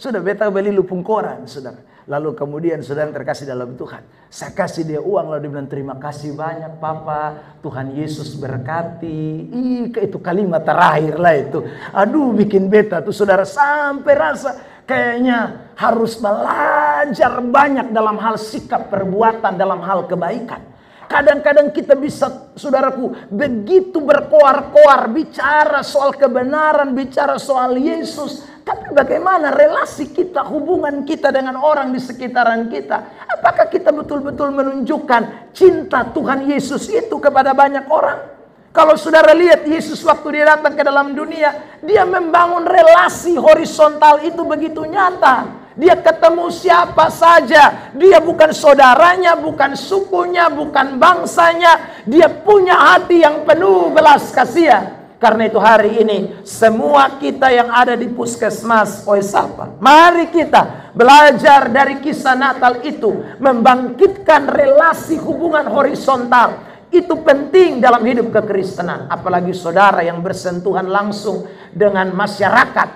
sudah beta beli lupung koran, saudara. Lalu kemudian saudara terkasih dalam Tuhan, saya kasih dia uang, lalu dia bilang terima kasih banyak papa, Tuhan Yesus berkati. Itu kalimat terakhir lah itu. Aduh bikin beta tuh saudara sampai rasa kayaknya harus belajar banyak dalam hal sikap perbuatan, dalam hal kebaikan. Kadang-kadang kita bisa, saudaraku, begitu berkoar-koar bicara soal kebenaran, bicara soal Yesus. Tapi bagaimana relasi kita, hubungan kita dengan orang di sekitaran kita? Apakah kita betul-betul menunjukkan cinta Tuhan Yesus itu kepada banyak orang? Kalau saudara lihat Yesus waktu dia datang ke dalam dunia, dia membangun relasi horizontal itu begitu nyata. Dia ketemu siapa saja. Dia bukan saudaranya, bukan sukunya, bukan bangsanya. Dia punya hati yang penuh belas kasihan. Karena itu hari ini semua kita yang ada di puskesmas Oesapa, mari kita belajar dari kisah Natal itu, membangkitkan relasi hubungan horizontal. Itu penting dalam hidup kekristenan. Apalagi saudara yang bersentuhan langsung dengan masyarakat.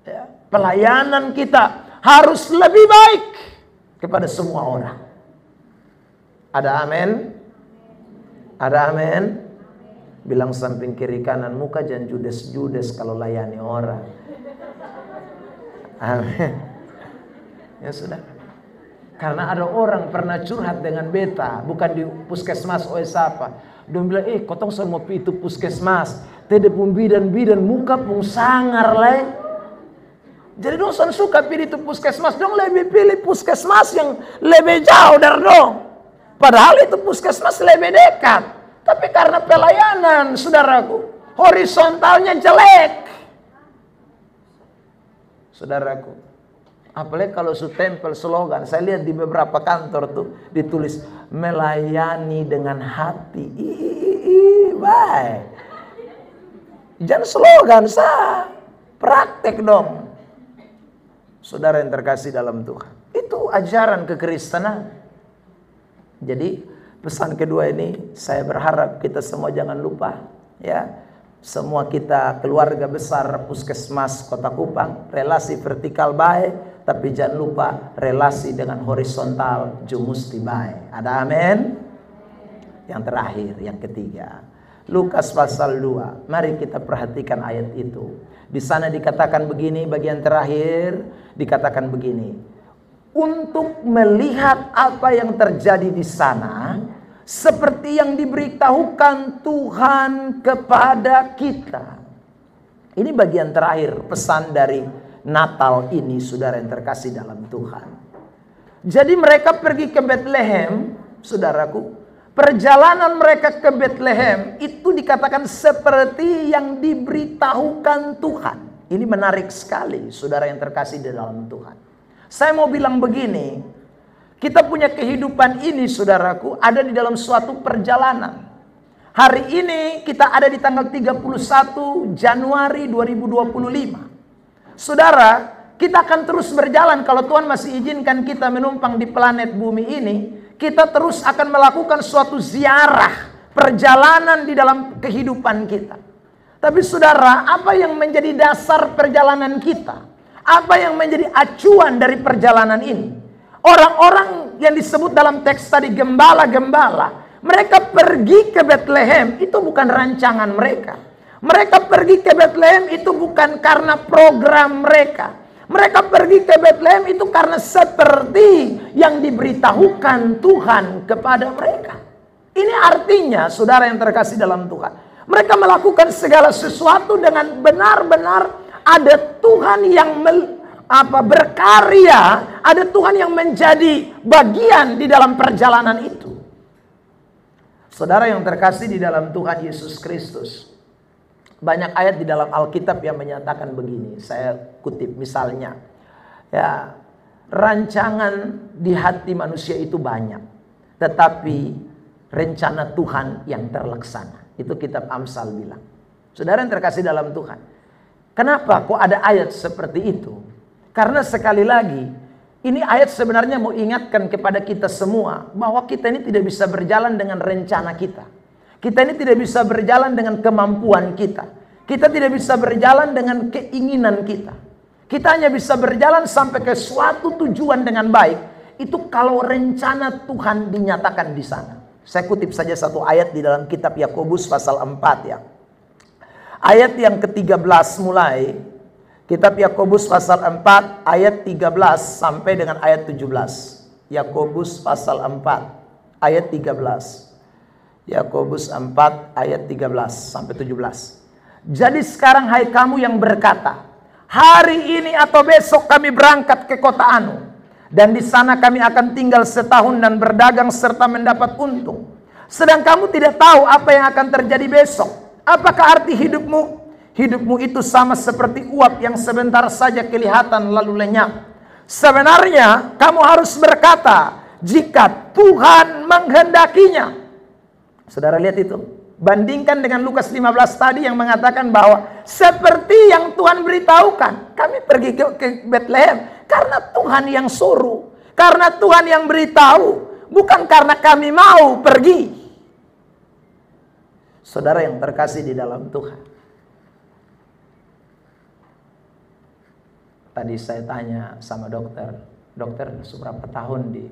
Ya, pelayanan kita harus lebih baik kepada semua orang. Ada amin? Ada amin? Bilang samping kiri kanan muka jangan judes-judes kalau layani orang. Amin. Ya sudah. Karena ada orang pernah curhat dengan beta, bukan di puskesmas Oesapa. Dia bilang, kotong semua itu puskesmas, tede pun bidan-bidan muka pun sangar lah. Jadi dong suka pilih itu puskesmas, dong lebih pilih puskesmas yang lebih jauh dari dong. Padahal itu puskesmas lebih dekat. Tapi karena pelayanan, saudaraku, horizontalnya jelek. Saudaraku, apalagi kalau su tempel slogan, saya lihat di beberapa kantor tuh ditulis melayani dengan hati. Baik. Jangan slogan sah, praktek dong. Saudara yang terkasih dalam Tuhan, itu ajaran kekristenan. Jadi pesan kedua ini saya berharap kita semua jangan lupa, ya. Semua kita keluarga besar puskesmas Kota Kupang, relasi vertikal baik, tapi jangan lupa relasi dengan horizontal jumusti baik. Ada amin? Yang terakhir, yang ketiga, Lukas pasal 2. Mari kita perhatikan ayat itu. Di sana dikatakan begini, bagian terakhir dikatakan begini. Untuk melihat apa yang terjadi di sana, seperti yang diberitahukan Tuhan kepada kita. Ini bagian terakhir pesan dari Natal ini, saudara yang terkasih dalam Tuhan. Jadi mereka pergi ke Bethlehem, saudaraku. Perjalanan mereka ke Bethlehem itu dikatakan seperti yang diberitahukan Tuhan. Ini menarik sekali, saudara yang terkasih di dalam Tuhan. Saya mau bilang begini, kita punya kehidupan ini, saudaraku, ada di dalam suatu perjalanan. Hari ini kita ada di tanggal 31 Januari 2025. Saudara, kita akan terus berjalan kalau Tuhan masih izinkan kita menumpang di planet bumi ini. Kita terus akan melakukan suatu ziarah, perjalanan di dalam kehidupan kita. Tapi saudara, apa yang menjadi dasar perjalanan kita? Apa yang menjadi acuan dari perjalanan ini? Orang-orang yang disebut dalam teks tadi gembala-gembala, mereka pergi ke Bethlehem itu bukan rancangan mereka. Mereka pergi ke Bethlehem itu bukan karena program mereka. Mereka pergi ke Bethlehem itu karena seperti yang diberitahukan Tuhan kepada mereka. Ini artinya, saudara yang terkasih dalam Tuhan, mereka melakukan segala sesuatu dengan benar-benar ada Tuhan yang berkarya, ada Tuhan yang menjadi bagian di dalam perjalanan itu. Saudara yang terkasih di dalam Tuhan Yesus Kristus, banyak ayat di dalam Alkitab yang menyatakan begini. Saya kutip misalnya, ya, rancangan di hati manusia itu banyak, tetapi rencana Tuhan yang terlaksana. Itu kitab Amsal bilang. Saudara yang terkasih dalam Tuhan, kenapa kok ada ayat seperti itu? Karena sekali lagi, ini ayat sebenarnya mau ingatkan kepada kita semua bahwa kita ini tidak bisa berjalan dengan rencana kita. Kita ini tidak bisa berjalan dengan kemampuan kita. Kita tidak bisa berjalan dengan keinginan kita. Kita hanya bisa berjalan sampai ke suatu tujuan dengan baik. Itu kalau rencana Tuhan dinyatakan di sana. Saya kutip saja satu ayat di dalam kitab Yakobus pasal 4 ya. Ayat yang ke-13 mulai. Kitab Yakobus pasal 4 ayat 13 sampai dengan ayat 17. Yakobus pasal 4 ayat 13. Yakobus 4 ayat 13 sampai 17. Jadi sekarang hai kamu yang berkata, hari ini atau besok kami berangkat ke kota Anu, dan di sana kami akan tinggal setahun dan berdagang serta mendapat untung. Sedang kamu tidak tahu apa yang akan terjadi besok. Apakah arti hidupmu? Hidupmu itu sama seperti uap yang sebentar saja kelihatan lalu lenyap. Sebenarnya kamu harus berkata, jika Tuhan menghendakinya. Saudara lihat itu. Bandingkan dengan Lukas 15 tadi yang mengatakan bahwa seperti yang Tuhan beritahukan. Kami pergi ke Bethlehem karena Tuhan yang suruh. Karena Tuhan yang beritahu. Bukan karena kami mau pergi. Saudara yang terkasih di dalam Tuhan. Tadi saya tanya sama dokter. Dokter seberapa tahun di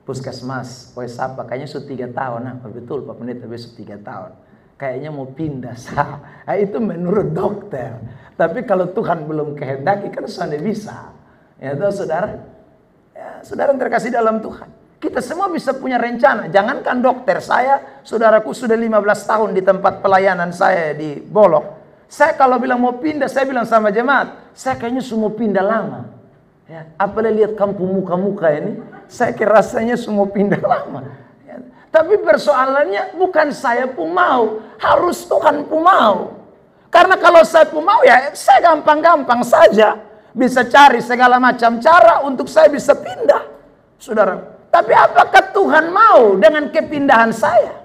puskesmas, apa kayaknya sudah 3 tahun. Nah, betul Pak Pendeta, besok 3 tahun. Kayaknya mau pindah. Nah, itu menurut dokter. Tapi kalau Tuhan belum kehendaki kan sudah bisa. Ya tahu saudara? Ya, saudara yang terkasih dalam Tuhan. Kita semua bisa punya rencana. Jangankan dokter, saya, saudaraku sudah 15 tahun di tempat pelayanan saya di Bolok. Saya kalau bilang mau pindah, saya bilang sama jemaat, saya kayaknya semua pindah lama. Ya, apalagi lihat kampung muka-muka ini, saya kira rasanya semua pindah lama. Ya, tapi persoalannya bukan saya pun mau, harus Tuhan pun mau. Karena kalau saya pun mau ya, saya gampang-gampang saja bisa cari segala macam cara untuk saya bisa pindah, saudara. Tapi apakah Tuhan mau dengan kepindahan saya?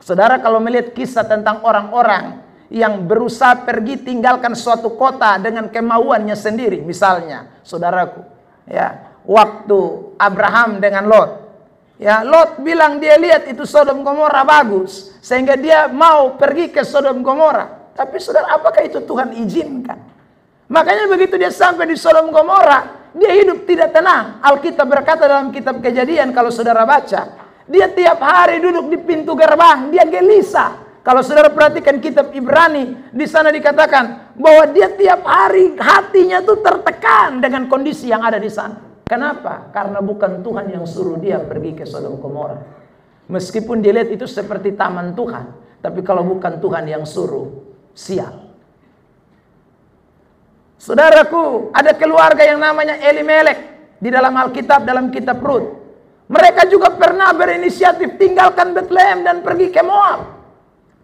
Saudara, kalau melihat kisah tentang orang-orang yang berusaha pergi tinggalkan suatu kota dengan kemauannya sendiri. Misalnya, saudaraku, ya, waktu Abraham dengan Lot. Ya, Lot bilang dia lihat itu Sodom Gomora bagus, sehingga dia mau pergi ke Sodom Gomora. Tapi saudara, apakah itu Tuhan izinkan? Makanya begitu dia sampai di Sodom Gomora, dia hidup tidak tenang. Alkitab berkata dalam kitab Kejadian, kalau saudara baca, Dia tiap hari duduk di pintu gerbang, dia gelisah. Kalau saudara perhatikan kitab Ibrani, di sana dikatakan bahwa dia tiap hari hatinya tuh tertekan dengan kondisi yang ada di sana. Kenapa? Karena bukan Tuhan yang suruh dia pergi ke Sodom Gomora. Meskipun dia lihat itu seperti taman Tuhan, tapi kalau bukan Tuhan yang suruh, sial. Saudaraku, ada keluarga yang namanya Elimelek di dalam Alkitab, dalam kitab Rut. Mereka juga pernah berinisiatif tinggalkan Bethlehem dan pergi ke Moab.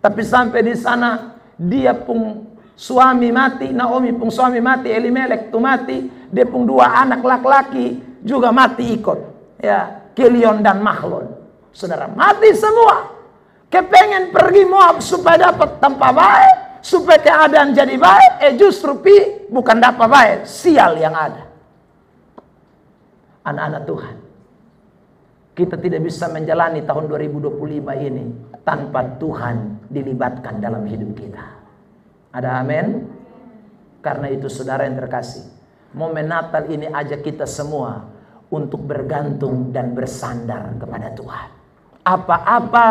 Tapi sampai di sana dia pun suami mati, Naomi pun suami mati, Elimelek tuh mati, dia pun 2 anak laki-laki juga mati ikut. Ya, Kilion dan Mahlon. Saudara, mati semua. Kepengen pergi Moab supaya dapat tempat baik, supaya keadaan jadi baik, justru bukan dapat baik, sial yang ada. Anak-anak Tuhan, kita tidak bisa menjalani tahun 2025 ini tanpa Tuhan dilibatkan dalam hidup kita. Ada amin? Karena itu saudara yang terkasih, momen Natal ini ajak kita semua untuk bergantung dan bersandar kepada Tuhan. Apa-apa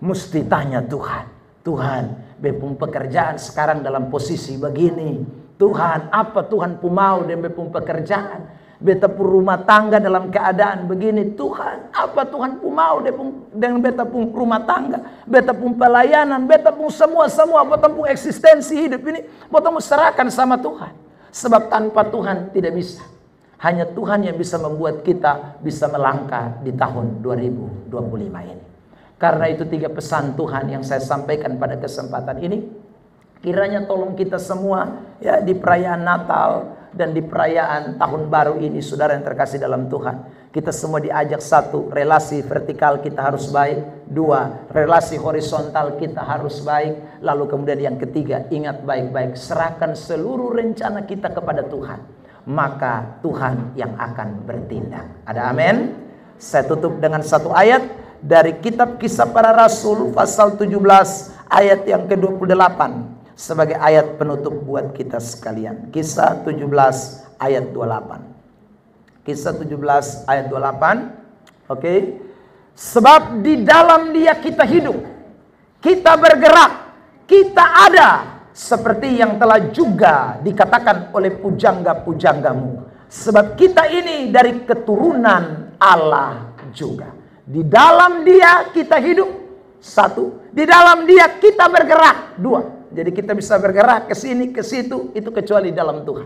mesti tanya Tuhan. Tuhan, bepung pekerjaan sekarang dalam posisi begini. Tuhan, apa Tuhan pu mau dan bepung pekerjaan? Beta pun rumah tangga dalam keadaan begini. Tuhan, apa Tuhan pu mau dengan beta pun rumah tangga, beta pun pelayanan, beta pun semua beta pun eksistensi hidup ini beta mau serahkan sama Tuhan. Sebab tanpa Tuhan tidak bisa. Hanya Tuhan yang bisa membuat kita bisa melangkah di tahun 2025 ini. Karena itu 3 pesan Tuhan yang saya sampaikan pada kesempatan ini. Kiranya tolong kita semua ya di perayaan Natal dan di perayaan tahun baru ini, saudara yang terkasih dalam Tuhan, kita semua diajak, 1, relasi vertikal kita harus baik. 2, relasi horizontal kita harus baik. Lalu kemudian yang ketiga, ingat baik-baik, serahkan seluruh rencana kita kepada Tuhan, maka Tuhan yang akan bertindak. Ada amin? Saya tutup dengan 1 ayat dari kitab Kisah Para Rasul pasal 17 ayat yang ke-28 sebagai ayat penutup buat kita sekalian. Kisah 17 ayat 28. Kisah 17 ayat 28. Oke. Sebab di dalam Dia kita hidup, kita bergerak, kita ada, seperti yang telah juga dikatakan oleh pujangga-pujanggamu. Sebab kita ini dari keturunan Allah juga. Di dalam Dia kita hidup, 1. Di dalam Dia kita bergerak, 2. Jadi kita bisa bergerak ke sini, ke situ, itu kecuali dalam Tuhan.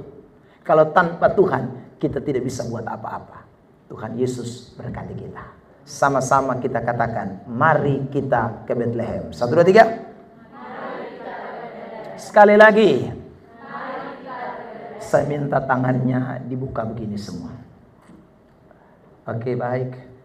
Kalau tanpa Tuhan, kita tidak bisa buat apa-apa. Tuhan Yesus berkati kita. Sama-sama kita katakan, mari kita ke Bethlehem. 1, 2, 3. Sekali lagi. Saya minta tangannya dibuka begini semua. Oke, baik.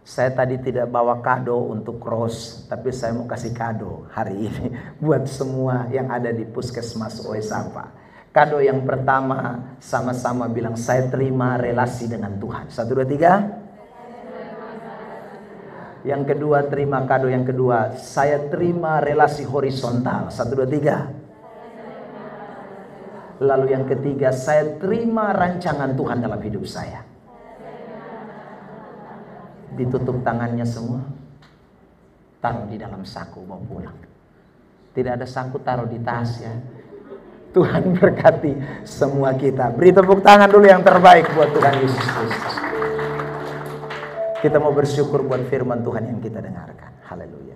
Saya tadi tidak bawa kado untuk Ros, tapi saya mau kasih kado hari ini buat semua yang ada di Puskesmas Oesapa. Kado yang pertama, sama-sama bilang, saya terima relasi dengan Tuhan. 1, 2, 3. Yang kedua, terima kado yang kedua, saya terima relasi horizontal. 1, 2, 3. Lalu yang ketiga, saya terima rancangan Tuhan dalam hidup saya. Ditutup tangannya semua, taruh di dalam saku, mau pulang. Tidak ada saku, taruh di tas ya. Tuhan berkati semua kita. Beri tepuk tangan dulu yang terbaik buat Tuhan Yesus Kristus. Kita mau bersyukur buat firman Tuhan yang kita dengarkan. Haleluya.